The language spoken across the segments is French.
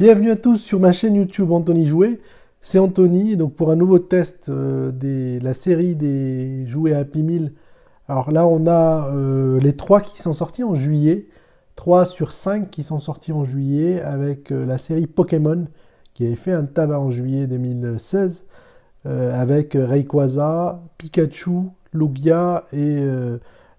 Bienvenue à tous sur ma chaîne YouTube Anthony Jouet. C'est Anthony, donc pour un nouveau test de la série des jouets Happy Meal. Alors là, on a les 3 qui sont sortis en juillet. 3 sur 5 qui sont sortis en juillet avec la série Pokémon qui avait fait un tabac en juillet 2016 avec Rayquaza, Pikachu, Lugia et...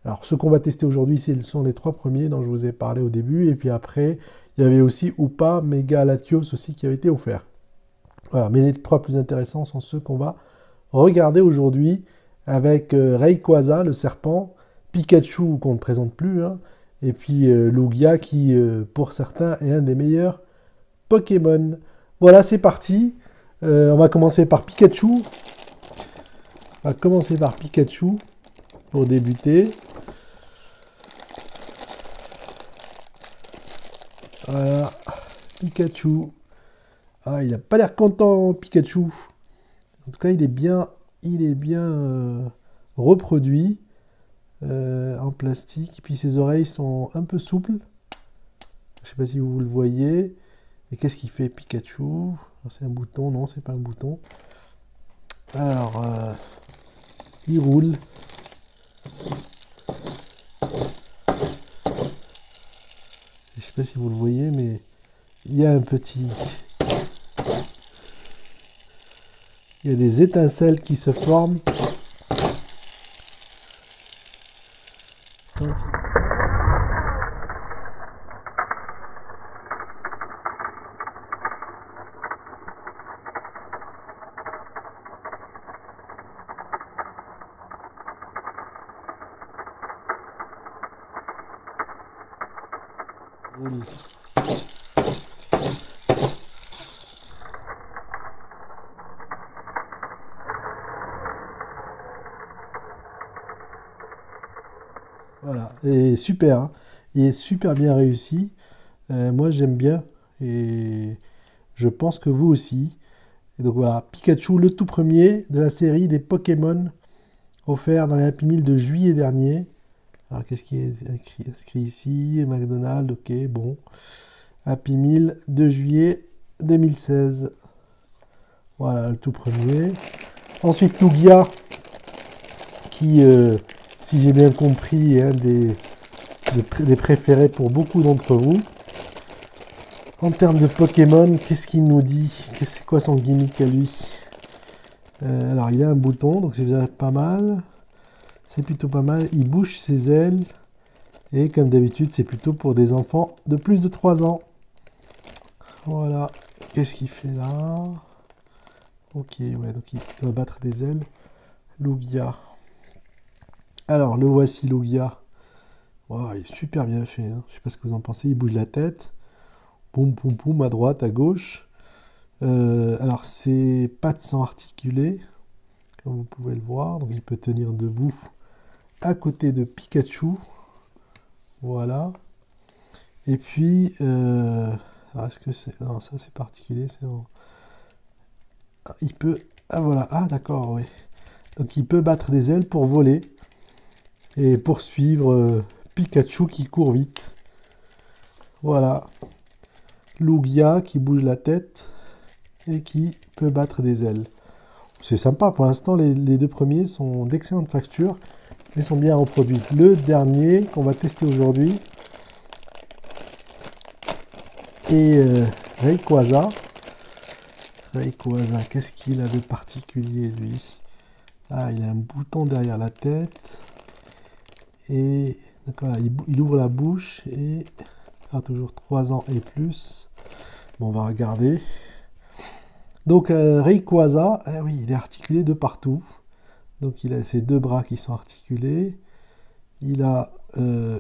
alors ceux qu'on va tester aujourd'hui, ce sont les 3 premiers dont je vous ai parlé au début. Et puis après, il y avait aussi Hoopa, Mega Latios aussi qui avait été offert. Voilà, mais les 3 plus intéressants sont ceux qu'on va regarder aujourd'hui avec Rayquaza, le serpent, Pikachu qu'on ne présente plus, hein, et puis Lugia qui, pour certains, est un des meilleurs Pokémon. Voilà, c'est parti. On va commencer par Pikachu. On va commencer par Pikachu pour débuter. Voilà, Pikachu. Ah, il n'a pas l'air content, Pikachu. En tout cas, il est bien reproduit en plastique. Et puis ses oreilles sont un peu souples. Je ne sais pas si vous le voyez. Et qu'est-ce qu'il fait, Pikachu? C'est un bouton? Non, c'est pas un bouton. Alors, il roule. Je ne sais pas si vous le voyez, mais il y a un petit... Il y a des étincelles qui se forment. Voilà, et super, hein. Il est super bien réussi. Moi j'aime bien et je pense que vous aussi. Et donc voilà, Pikachu, le tout premier de la série des Pokémon offert dans les Happy Meal de juillet dernier. Alors qu'est-ce qui est inscrit ici? McDonald's, ok, bon. Happy Meal de juillet 2016. Voilà, le tout premier. Ensuite, Lugia, qui, si j'ai bien compris, est un des préférés pour beaucoup d'entre vous. En termes de Pokémon, qu'est-ce qu'il nous dit? C'est quoi son gimmick à lui? Alors, il a un bouton, donc c'est déjà pas mal. C'est plutôt pas mal. Il bouge ses ailes. Et comme d'habitude, c'est plutôt pour des enfants de plus de 3 ans. Voilà. Qu'est-ce qu'il fait là? Ok, ouais, donc il doit battre des ailes. Lugia. Alors, le voici, Lugia. Wow, il est super bien fait, hein. Je sais pas ce que vous en pensez. Il bouge la tête. Poum, poum, poum, à droite, à gauche. Alors, ses pattes sont articulées, comme vous pouvez le voir. Donc, il peut tenir debout à côté de Pikachu. Voilà. Et puis, est-ce que c'est... Non, ça, c'est particulier. C'est en... Il peut... Ah, voilà. Ah, d'accord, oui. Donc, il peut battre des ailes pour voler et poursuivre Pikachu qui court vite. Voilà. Lugia qui bouge la tête et qui peut battre des ailes. C'est sympa, pour l'instant les 2 premiers sont d'excellente facture et sont bien reproduits. Le dernier qu'on va tester aujourd'hui est Rayquaza. Rayquaza, qu'est-ce qu'il a de particulier lui? Ah, il a un bouton derrière la tête et d'accord, il ouvre la bouche et a toujours 3 ans et plus. Bon, on va regarder. Donc Rayquaza, oui, il est articulé de partout. Donc il a ses 2 bras qui sont articulés. Il a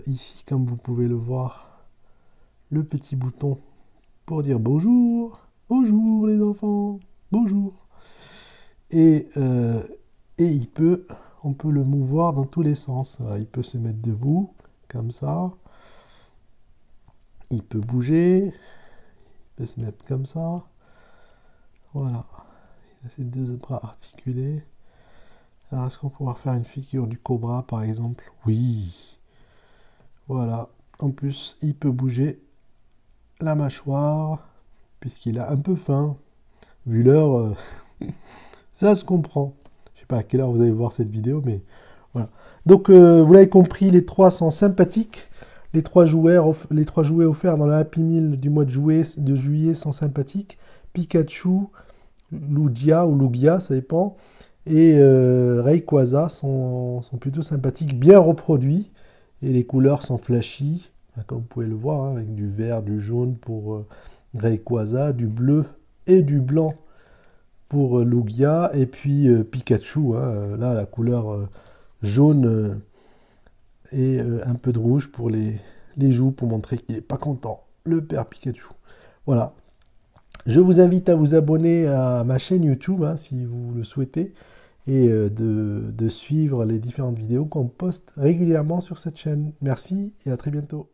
ici, comme vous pouvez le voir, le petit bouton pour dire bonjour. Bonjour les enfants, bonjour. Et on peut le mouvoir dans tous les sens. Voilà, il peut se mettre debout, comme ça. Il peut bouger. Il peut se mettre comme ça. Voilà. Il a ses 2 bras articulés. Alors, est-ce qu'on pourra faire une figure du cobra, par exemple? Oui. Voilà. En plus, il peut bouger la mâchoire. puisqu'il a un peu faim. Vu l'heure, ça se comprend. Je sais pas à quelle heure vous allez voir cette vidéo, mais voilà. Donc, vous l'avez compris, les trois sont sympathiques. Les trois jouets offerts dans le Happy Meal du mois de juillet sont sympathiques. Pikachu, Lugia ou Lugia, ça dépend, et Rayquaza sont plutôt sympathiques, bien reproduits, et les couleurs sont flashy, comme vous pouvez le voir, hein, avec du vert, du jaune pour Rayquaza, du bleu et du blanc pour Lugia, et puis Pikachu, hein, là la couleur jaune et un peu de rouge pour les joues, pour montrer qu'il n'est pas content, le père Pikachu. Voilà. Je vous invite à vous abonner à ma chaîne YouTube, hein, si vous le souhaitez, et de suivre les différentes vidéos qu'on poste régulièrement sur cette chaîne. Merci et à très bientôt.